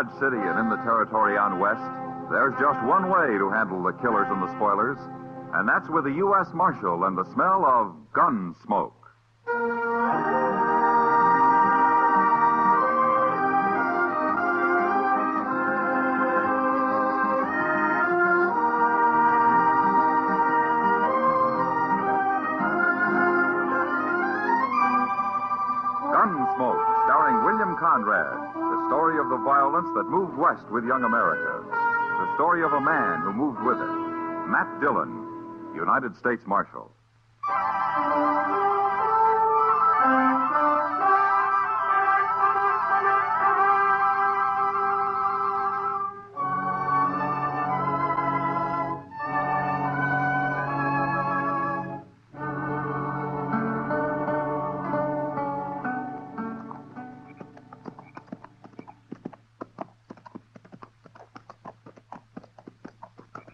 Dodge City and in the territory on West, there's just one way to handle the killers and the spoilers, and that's with the U.S. Marshal and the smell of Gunsmoke. Gunsmoke, starring William Conrad, the story of the violence that moved west with young America. The story of a man who moved with it. Matt Dillon, United States Marshal.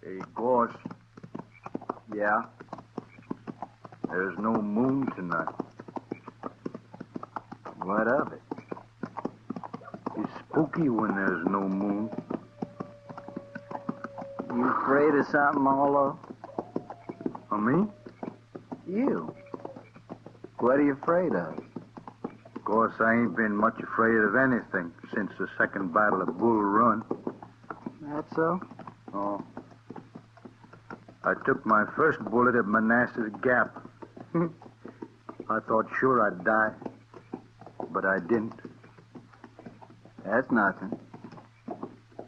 Hey, Gorse. Yeah? There's no moon tonight. What of it? It's spooky when there's no moon. You afraid of something, Arlo? Of me? You. What are you afraid of? Of course, I ain't been much afraid of anything since the second battle of Bull Run. That so? Oh. I took my first bullet at Manassas Gap. I thought sure I'd die, but I didn't. That's nothing.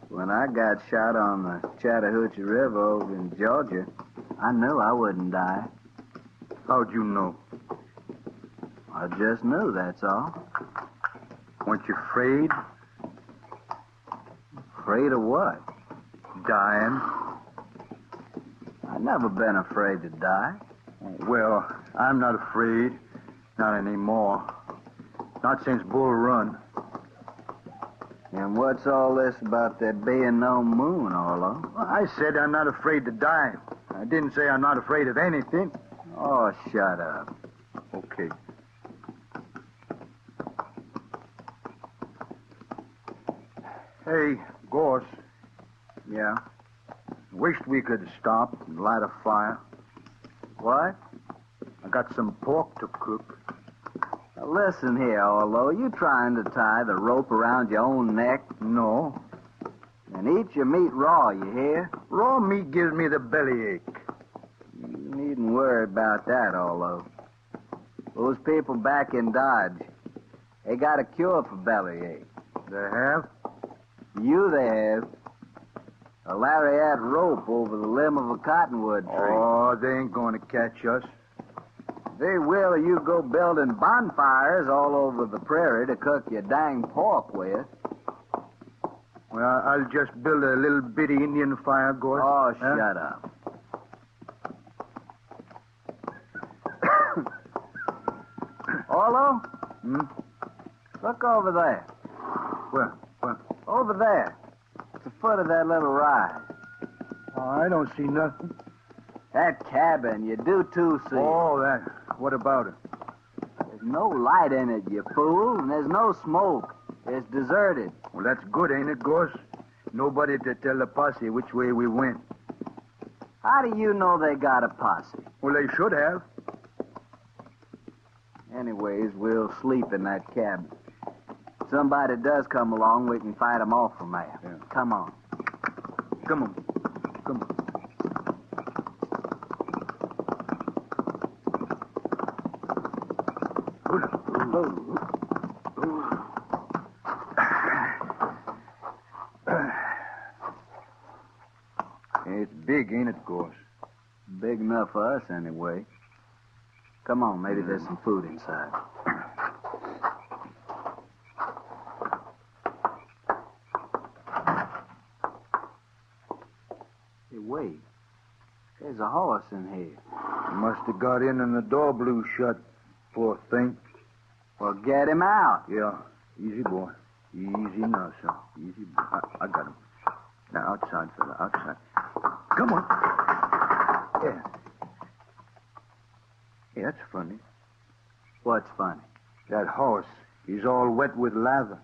When I got shot on the Chattahoochee River over in Georgia, I knew I wouldn't die. How'd you know? I just knew, that's all. Weren't you afraid? Afraid of what? Dying? I've never been afraid to die. Well, I'm not afraid. Not anymore. Not since Bull Run. And what's all this about there being no moon, Arlo? Well, I said I'm not afraid to die. I didn't say I'm not afraid of anything. Oh, shut up. Okay. Hey, Gorse. Yeah? Wished we could stop and light a fire. What? I got some pork to cook. Now listen here, Arlo. You trying to tie the rope around your own neck? No. And eat your meat raw, you hear? Raw meat gives me the bellyache. You needn't worry about that, Arlo. Those people back in Dodge, they got a cure for bellyache. They have? They have. A lariat rope over the limb of a cottonwood tree. Oh, they ain't going to catch us. They will if you go building bonfires all over the prairie to cook your dang pork with. Well, I'll just build a little bitty Indian fire, Gorse. Oh, shut up. Arlo? Look over there. Where? Over there. At the foot of that little rise. Oh, I don't see nothing. That cabin, you do too see. Oh, that. What about it? There's no light in it, you fool, and there's no smoke. It's deserted. Well, that's good, ain't it, Gorse? Nobody to tell the posse which way we went. How do you know they got a posse? Well, they should have. Anyways, we'll sleep in that cabin. If somebody does come along, we can fight them off from there. Yeah. Come on. Come on. Come on. It's big, ain't it, Gorse? Big enough for us, anyway. Come on, maybe there's some food inside. Hey, wait. There's a horse in here. He must have got in and the door blew shut, poor thing. Well, get him out. Yeah, easy, boy. Easy now, son. Easy, boy. I got him. Now, outside, fella, outside. Come on. Yeah. Hey, that's funny. What's funny? That horse, he's all wet with lather.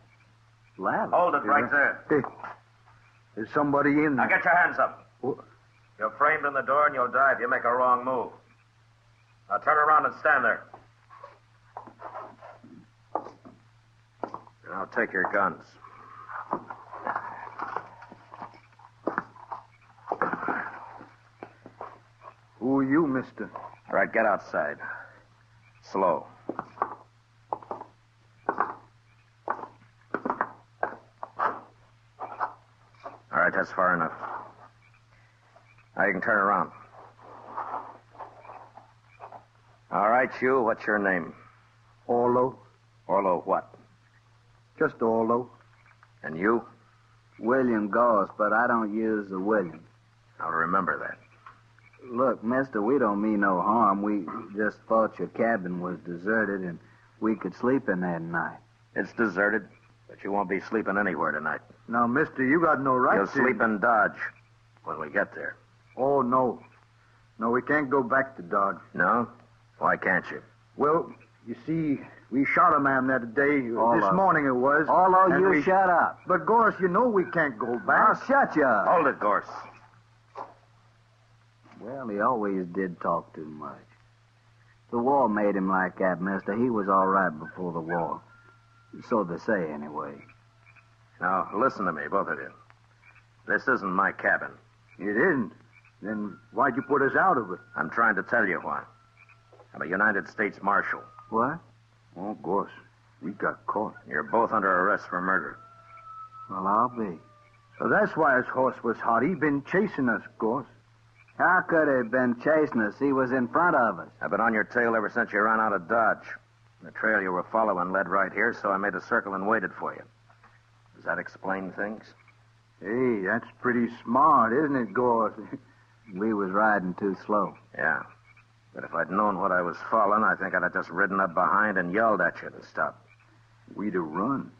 Lavish. Hold it right there. Hey, there's somebody in Now there. get your hands up. What? You're framed in the door and you'll die if you make a wrong move. Now turn around and stand there. And I'll take your guns. Who are you, mister? All right, get outside. Slow. All right, that's far enough. Now you can turn around. All right, you, what's your name? Orlo. Orlo what? Just Orlo. And you? William Goss, but I don't use the William. I'll remember that. Look, mister, we don't mean no harm. We just thought your cabin was deserted and we could sleep in there tonight. It's deserted, but you won't be sleeping anywhere tonight. Now, mister, you got no right You'll to... sleep in Dodge when we get there. Oh, no. No, we can't go back to Dodge. No? Why can't you? Well, you see, we shot a man that day. This morning it was. Orlo, and you shut up. But, Gorse, you know we can't go I'll back. shut you up. Hold it, Gorse. Well, he always did talk too much. The war made him like that, mister. He was all right before the war. So they say, anyway. Now, listen to me, both of you. This isn't my cabin. It isn't. Then why'd you put us out of it? I'm trying to tell you why. I'm a United States Marshal. What? Oh, Gorse, we got caught. You're both under arrest for murder. Well, I'll be. So that's why his horse was hot. He been chasing us, Gorse. How could he have been chasing us? He was in front of us. I've been on your tail ever since you ran out of Dodge. The trail you were following led right here, so I made a circle and waited for you. Does that explain things? Hey, that's pretty smart, isn't it, Gorse? We was riding too slow. Yeah. But if I'd known what I was following, I think I'd have just ridden up behind and yelled at you to stop. We'd have run.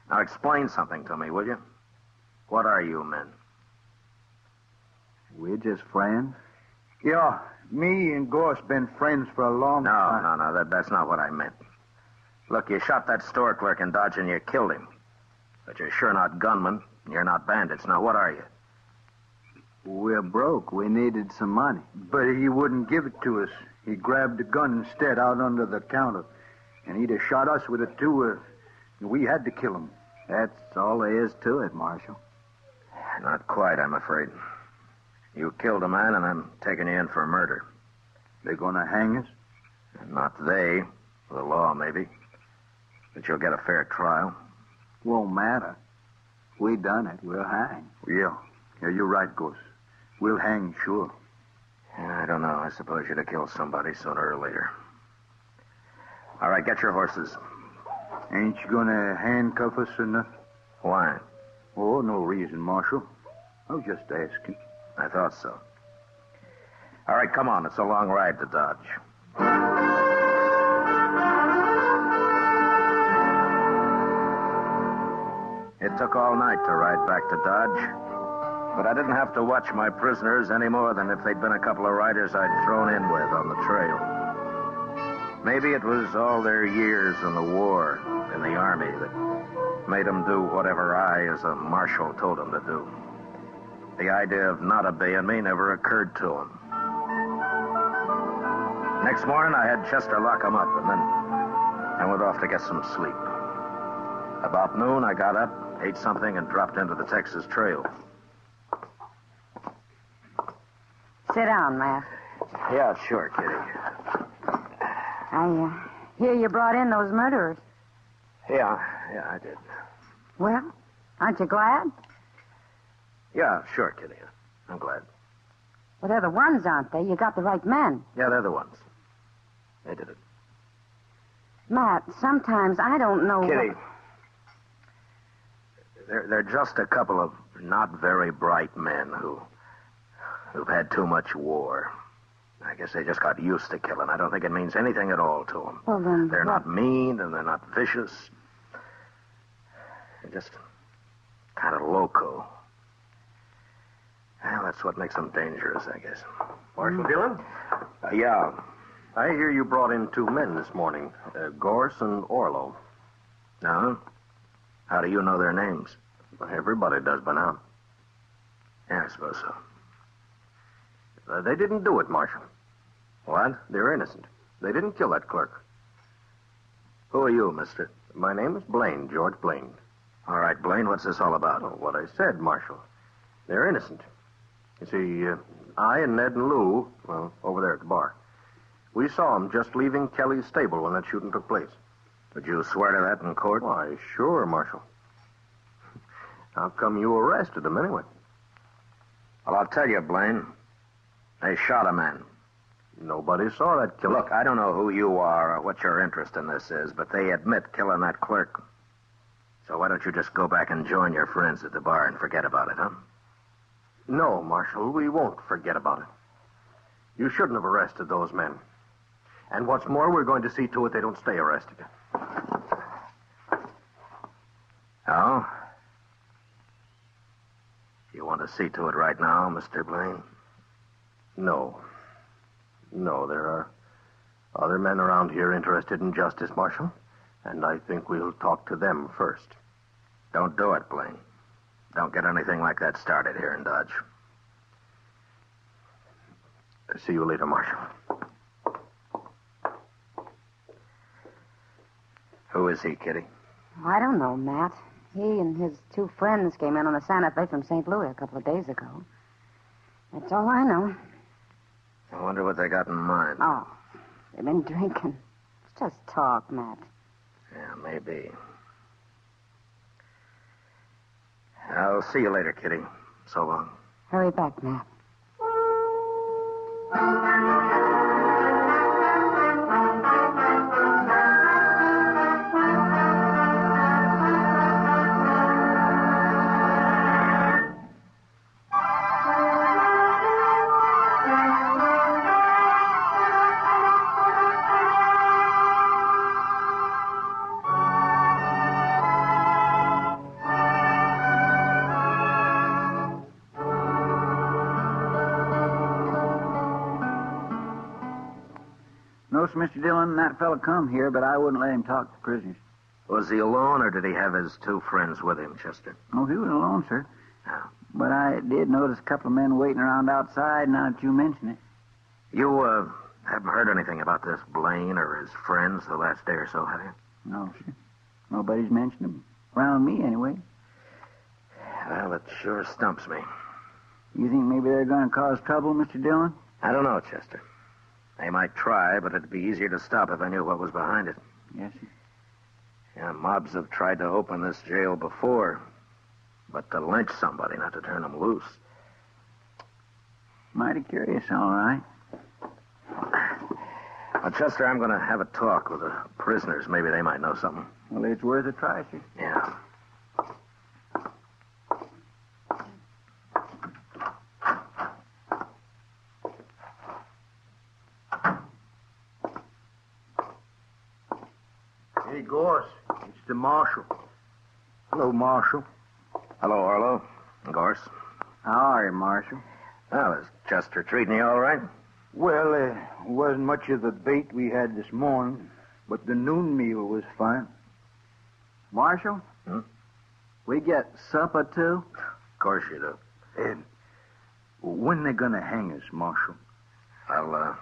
Now explain something to me, will you? What are you men? We're just friends. Yeah, me and Gorse been friends for a long time. No, that's not what I meant. Look, you shot that store clerk in Dodge and you killed him. But you're sure not gunmen, and you're not bandits. Now, what are you? We're broke. We needed some money. But he wouldn't give it to us. He grabbed the gun instead out under the counter. And he'd have shot us with it, too. We had to kill him. That's all there is to it, Marshal. Not quite, I'm afraid. You killed a man, and I'm taking you in for murder. They're going to hang us? Not they. The law, maybe. But you'll get a fair trial. Won't matter. We done it. We'll hang. Yeah, you're right, Gorse. We'll hang, sure. I don't know. I suppose you'd have killed somebody sooner or later. All right, get your horses. Ain't you going to handcuff us or nothing? Why? Oh, no reason, Marshal. I was just asking. I thought so. All right, come on. It's a long ride to Dodge. It took all night to ride back to Dodge, but I didn't have to watch my prisoners any more than if they'd been a couple of riders I'd thrown in with on the trail. Maybe it was all their years in the war, in the army, that made them do whatever I, as a marshal, told them to do. The idea of not obeying me never occurred to them. Next morning, I had Chester lock them up, and then I went off to get some sleep. About noon, I got up, ate something, and dropped into the Texas Trail. Sit down, Matt. Yeah, sure, Kitty. I hear you brought in those murderers. Yeah, I did. Well, aren't you glad? Yeah, sure, Kitty. I'm glad. Well, they're the ones, aren't they? You got the right men. Yeah, they're the ones. They did it. Matt, sometimes I don't know... Kitty, they're just a couple of not very bright men who've had too much war. I guess they just got used to killing. I don't think it means anything at all to them. Well, then... They're not mean, and they're not vicious. They're just kind of loco. Well, that's what makes them dangerous, I guess. Marshal Dillon? Yeah. I hear you brought in two men this morning, Gorse and Orlo. No? How do you know their names? Well, everybody does by now. Yeah, I suppose so. They didn't do it, Marshal. What? They're innocent. They didn't kill that clerk. Who are you, mister? My name is Blaine, George Blaine. All right, Blaine, what's this all about? Oh, what I said, Marshal. They're innocent. You see, I and Ned and Lou, well, over there at the bar, we saw them just leaving Kelly's stable when that shooting took place. Would you swear to that in court? Why, sure, Marshal. How come you arrested them anyway? Well, I'll tell you, Blaine. They shot a man. Nobody saw that killing. Look, I don't know who you are or what your interest in this is, but they admit killing that clerk. So why don't you just go back and join your friends at the bar and forget about it, huh? No, Marshal, we won't forget about it. You shouldn't have arrested those men. And what's more, we're going to see to it they don't stay arrested. Oh? You want to see to it right now, Mr. Blaine? No. No, there are other men around here interested in justice, Marshal. And I think we'll talk to them first. Don't do it, Blaine. Don't get anything like that started here in Dodge. See you later, Marshal. Who is he, Kitty? I don't know, Matt. He and his two friends came in on a Santa Fe from St. Louis a couple of days ago. That's all I know. I wonder what they got in mind. Oh, they've been drinking. It's just talk, Matt. Yeah, maybe. I'll see you later, Kitty. So long. Hurry back, Matt. No, sir, Mr. Dillon, that fella come here, but I wouldn't let him talk to prisoners. Was he alone, or did he have his two friends with him, Chester? Oh, he was alone, sir. Yeah. But I did notice a couple of men waiting around outside now that you mention it. You, haven't heard anything about this Blaine or his friends the last day or so, have you? No, sir. Nobody's mentioned him. Around me, anyway. Well, it sure stumps me. You think maybe they're going to cause trouble, Mr. Dillon? I don't know, Chester. They might try, but it'd be easier to stop if I knew what was behind it. Yes, sir. Yeah, mobs have tried to open this jail before, but to lynch somebody, not to turn them loose. Mighty curious, all right. Well, Chester, I'm going to have a talk with the prisoners. Maybe they might know something. Well, it's worth a try, sir. Yeah. Hey, Gorse, it's the Marshal. Hello, Marshal. Hello, Orlo. Gorse. How are you, Marshal? Well, is Chester treating you all right? Well, wasn't much of the bait we had this morning, but the noon meal was fine. Marshal? Hmm? We get supper, too? Of course you do. And when they gonna hang us, Marshal? Well,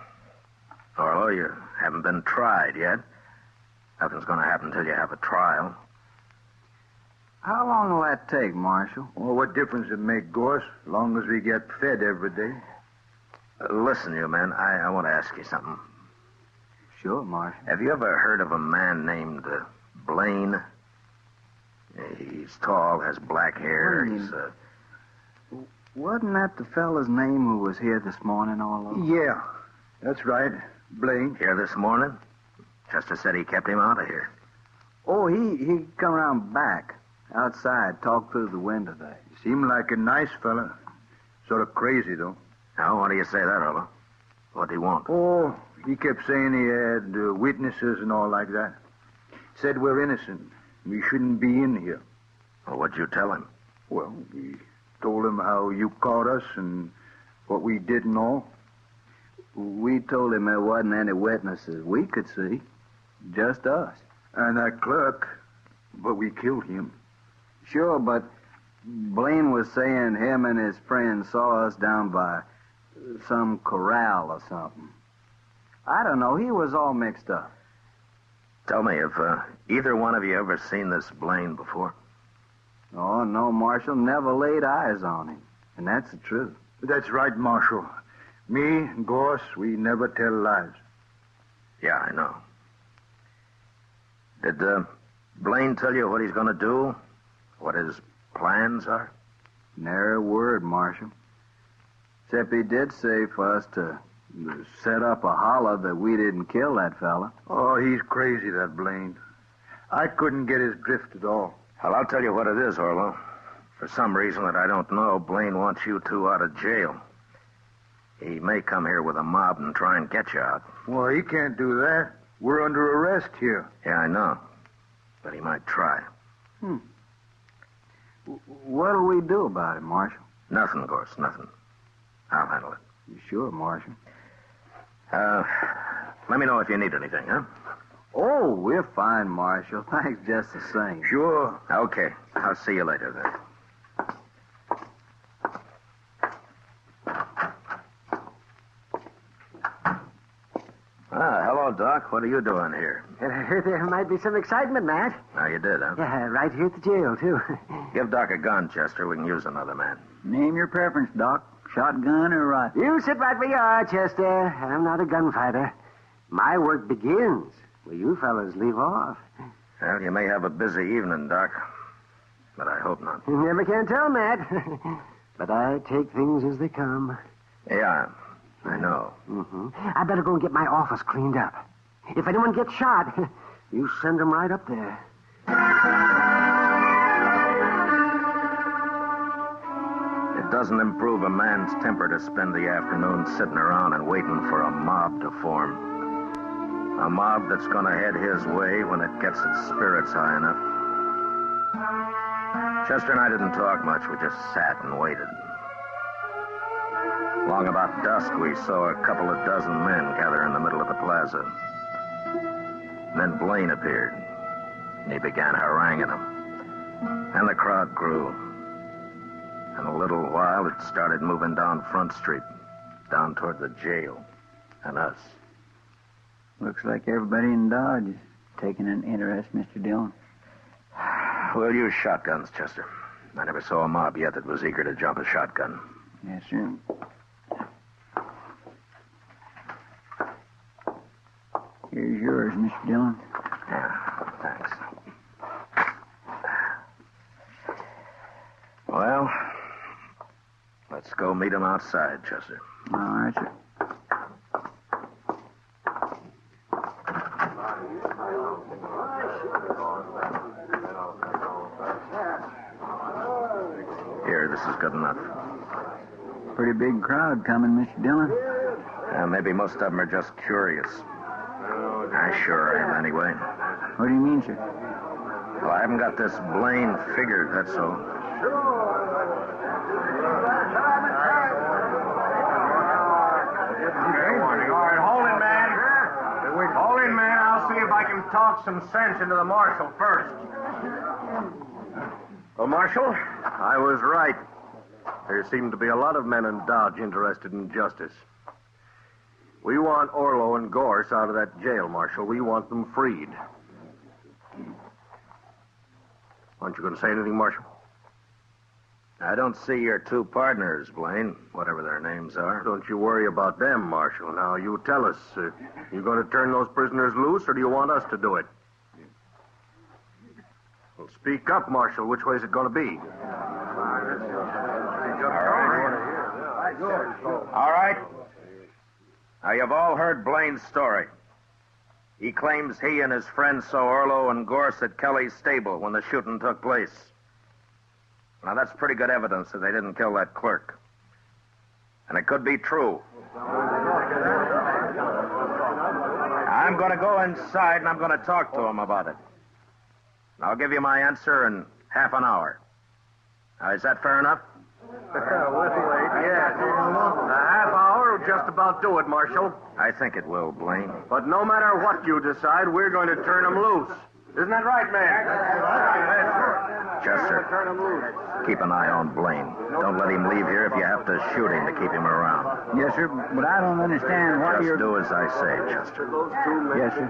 Orlo, you haven't been tried yet. Nothing's going to happen until you have a trial. How long will that take, Marshal? Well, what difference it make, Gorse, as long as we get fed every day? Listen, you men, I want to ask you something. Sure, Marshal. Have you ever heard of a man named Blaine? He's tall, has black hair. Blaine? Wasn't that the fella's name who was here this morning, Orlo? Yeah, that's right. Blaine. Here this morning? Chester said he kept him out of here. Oh, he come around back, outside, talked through the window there. Seemed like a nice fella. Sort of crazy, though. Now, why do you say that, Orlo? What'd he want? Oh, he kept saying he had witnesses and all like that. Said we're innocent. We shouldn't be in here. Well, what'd you tell him? Well, we told him how you caught us and what we did and all. We told him there wasn't any witnesses we could see. Just us. And that clerk, but we killed him. Sure, but Blaine was saying him and his friends saw us down by some corral or something. I don't know. He was all mixed up. Tell me, have either one of you ever seen this Blaine before? Oh, no, Marshal. Never laid eyes on him. And that's the truth. That's right, Marshal. Me and Gorse, we never tell lies. Yeah, I know. Did Blaine tell you what he's going to do? What his plans are? Nary a word, Marshal. Except he did say for us to set up a holler that we didn't kill that fella. Oh, he's crazy, that Blaine. I couldn't get his drift at all. Well, I'll tell you what it is, Orlo. For some reason that I don't know, Blaine wants you two out of jail. He may come here with a mob and try and get you out. Well, he can't do that. We're under arrest here. Yeah, I know. But he might try. What'll we do about it, Marshal? Nothing, Gorse, nothing. I'll handle it. You sure, Marshal? Let me know if you need anything, huh? Oh, we're fine, Marshal. Thanks just the same. Sure. Okay. I'll see you later, then. Hello, Doc. What are you doing here? I heard there might be some excitement, Matt. Oh, you did, huh? Yeah, right here at the jail, too. Give Doc a gun, Chester. We can use another man. Name your preference, Doc. Shotgun or rifle? You sit right where you are, Chester. I'm not a gunfighter. My work begins where you fellas leave off. Well, you may have a busy evening, Doc. But I hope not. You never can tell, Matt. But I take things as they come. Yeah, I know. Mm-hmm. I better go and get my office cleaned up. If anyone gets shot, you send them right up there. It doesn't improve a man's temper to spend the afternoon sitting around and waiting for a mob to form. A mob that's going to head his way when it gets its spirits high enough. Chester and I didn't talk much. We just sat and waited. Long about dusk, we saw a couple of dozen men gather in the middle of the plaza. Then Blaine appeared, and he began haranguing them. And the crowd grew. In a little while, it started moving down Front Street, down toward the jail, and us. Looks like everybody in Dodge is taking an interest, Mr. Dillon. We'll use shotguns, Chester. I never saw a mob yet that was eager to jump a shotgun. Yes, sir. Here's yours, Mr. Dillon. Yeah, thanks. Well, let's go meet him outside, Chester. All right, sir. Here, this is good enough. Pretty big crowd coming, Mr. Dillon. Maybe most of them are just curious. I sure am, anyway. What do you mean, sir? Well, I haven't got this Blaine figured, that's all. All right, hold it, man. Hold it, man. I'll see if I can talk some sense into the marshal first. Well, Marshal, I was right. There seem to be a lot of men in Dodge interested in justice. We want Orlo and Gorse out of that jail, Marshal. We want them freed. Aren't you going to say anything, Marshal? I don't see your two partners, Blaine, whatever their names are. Don't you worry about them, Marshal. Now, you tell us, you going to turn those prisoners loose, or do you want us to do it? Well, speak up, Marshal. Which way is it going to be? All right. Now, you've all heard Blaine's story. He claims he and his friends saw Orlo and Gorse at Kelly's stable when the shooting took place. Now, that's pretty good evidence that they didn't kill that clerk. And it could be true. I'm going to go inside and I'm going to talk to him about it. I'll give you my answer in half an hour. Now, is that fair enough? Yes. A half hour will just about do it, Marshal. I think it will, Blaine. But no matter what you decide, we're going to turn them loose. Isn't that right, man? Chester, keep an eye on Blaine. Don't let him leave here if you have to shoot him to keep him around. Yes, sir, but I don't understand why Just you're... do as I say, Chester. Yes, sir.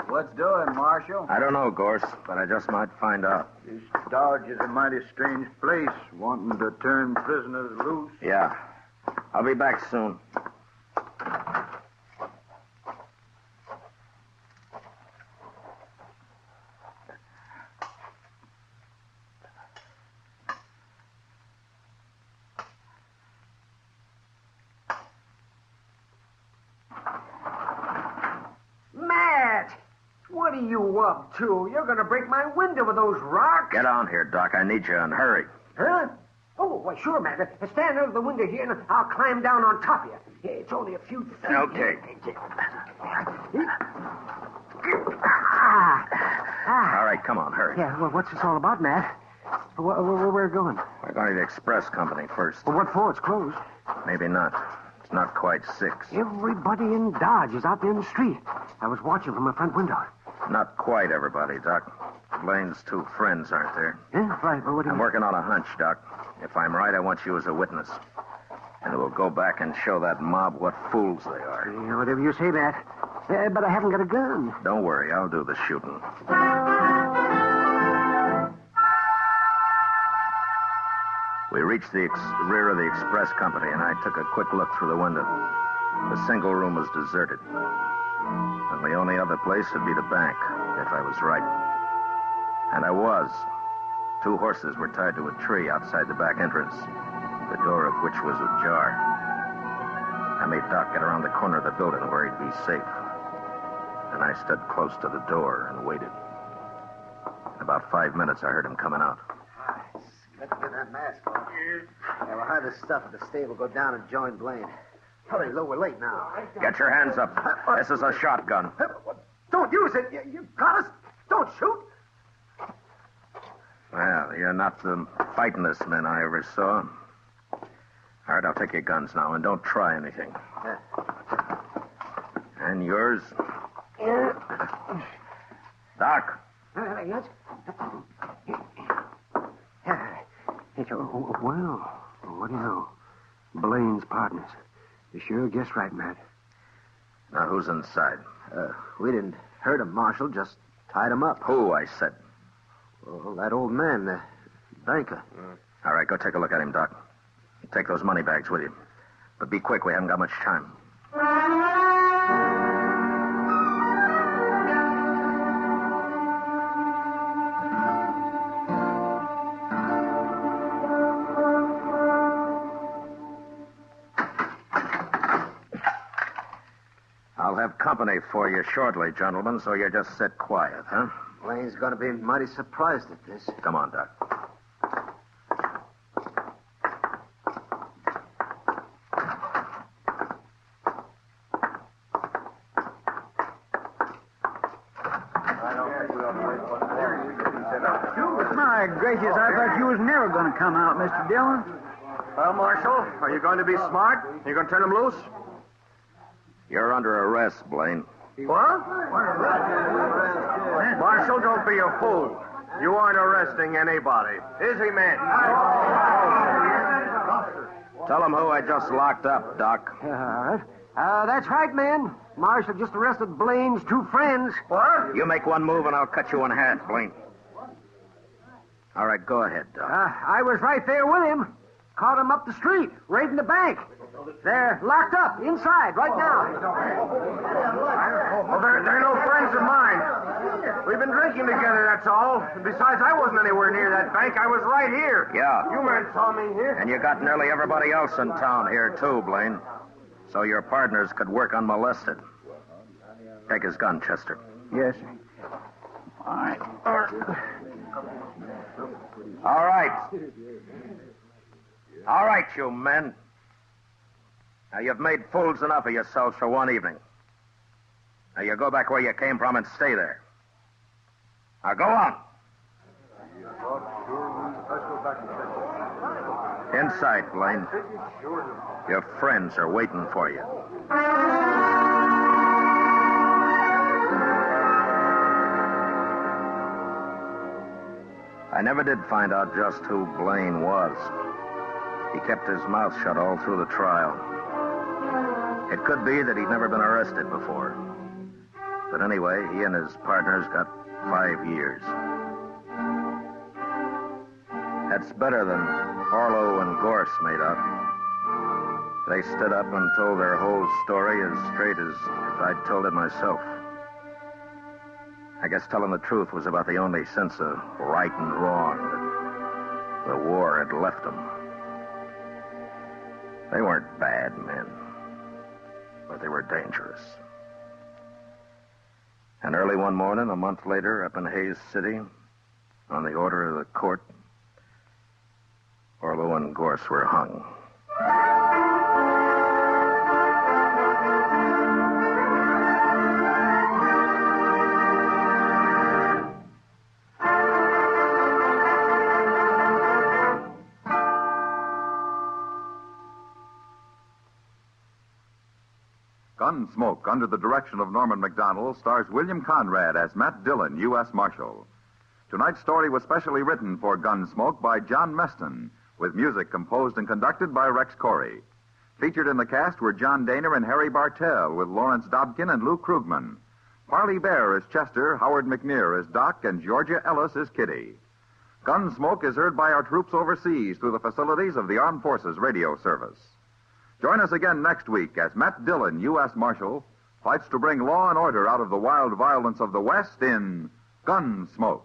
What's doing, Marshal? I don't know, Gorse, but I just might find out. This Dodge is a mighty strange place, wanting to turn prisoners loose. Yeah. I'll be back soon. Matt! What are you up to? You're going to break my window with those rocks. Get on here, Doc. I need you and hurry. Huh? Oh, why, sure, Matt. Stand out of the window here, and I'll climb down on top of you. It's only a few feet. Okay. All right, come on, hurry. Yeah, well, what's this all about, Matt? Where we're going? We're going to the express company first. Well, what for? It's closed. Maybe not. It's not quite 6. Everybody in Dodge is out there in the street. I was watching from my front window. Not quite everybody, Doc. Blaine's 2 friends aren't there. Yeah, right. Well, what do you I'm working on a hunch, Doc. If I'm right, I want you as a witness. And we'll go back and show that mob what fools they are. Yeah, whatever you say, Matt. But I haven't got a gun. Don't worry, I'll do the shooting. We reached the rear of the express company, and I took a quick look through the window. The single room was deserted. And the only other place would be the bank, if I was right. And I was. 2 horses were tied to a tree outside the back entrance, the door of which was ajar. I made Doc get around the corner of the building where he'd be safe. And I stood close to the door and waited. In about 5 minutes, I heard him coming out. Let's get that mask on. Yeah, we'll hide the stuff at the stable, go down and join Blaine. Hurry, Lou, we're late now. Get your hands up. This is a shotgun. Don't use it. You got us. Don't shoot. Well, you're not the fightingest men I ever saw. All right, I'll take your guns now, and don't try anything. And yours? Doc. Yes? Well, what do you know? Blaine's partners. You sure guessed right, Matt. Now, who's inside? We didn't hurt him, Marshal, just tied him up. Who, I said. Well, that old man, the banker. All right, go take a look at him, Doc. Take those money bags with you. But be quick, we haven't got much time. I'll have company for you shortly, gentlemen, so you just sit quiet, huh? Blaine's going to be mighty surprised at this. Come on, Doc. My gracious, I thought you was never going to come out, Mr. Dillon. Well, Marshal, are you going to be smart? You going to turn him loose? You're under arrest, Blaine. What? Marshal, don't be a fool. You aren't arresting anybody. Is he, man? Tell him who I just locked up, Doc. All right. That's right, man. Marshal just arrested Blaine's 2 friends. What? You make one move and I'll cut you in half, Blaine. All right, go ahead, Doc. I was right there with him. Caught him up the street, raiding the bank. They're locked up inside right now. Well, they're no friends of mine. We've been drinking together, that's all. And besides, I wasn't anywhere near that bank. I was right here. Yeah. You men saw me here. And you got nearly everybody else in town here, too, Blaine. So your partners could work unmolested. Take his gun, Chester. Yes, sir. All right. All right. All right, you men. Now, you've made fools enough of yourselves for one evening. Now, you go back where you came from and stay there. Now, go on. Inside, Blaine. Your friends are waiting for you. I never did find out just who Blaine was. He kept his mouth shut all through the trial. It could be that he'd never been arrested before. But anyway, he and his partners got 5 years. That's better than Orlo and Gorse made out. They stood up and told their whole story as straight as if I'd told it myself. I guess telling the truth was about the only sense of right and wrong that the war had left them. They weren't bad men, but they were dangerous. And early one morning, a month later, up in Hayes City, on the order of the court, Orlo and Gorse were hung. Gunsmoke, under the direction of Norman Macdonald, stars William Conrad as Matt Dillon, U.S. Marshal. Tonight's story was specially written for Gunsmoke by John Meston, with music composed and conducted by Rex Corey. Featured in the cast were John Daner and Harry Bartell, with Lawrence Dobkin and Lou Krugman. Parley Bear as Chester, Howard McNear as Doc, and Georgia Ellis as Kitty. Gunsmoke is heard by our troops overseas through the facilities of the Armed Forces Radio Service. Join us again next week as Matt Dillon, U.S. Marshal, fights to bring law and order out of the wild violence of the West in Gunsmoke.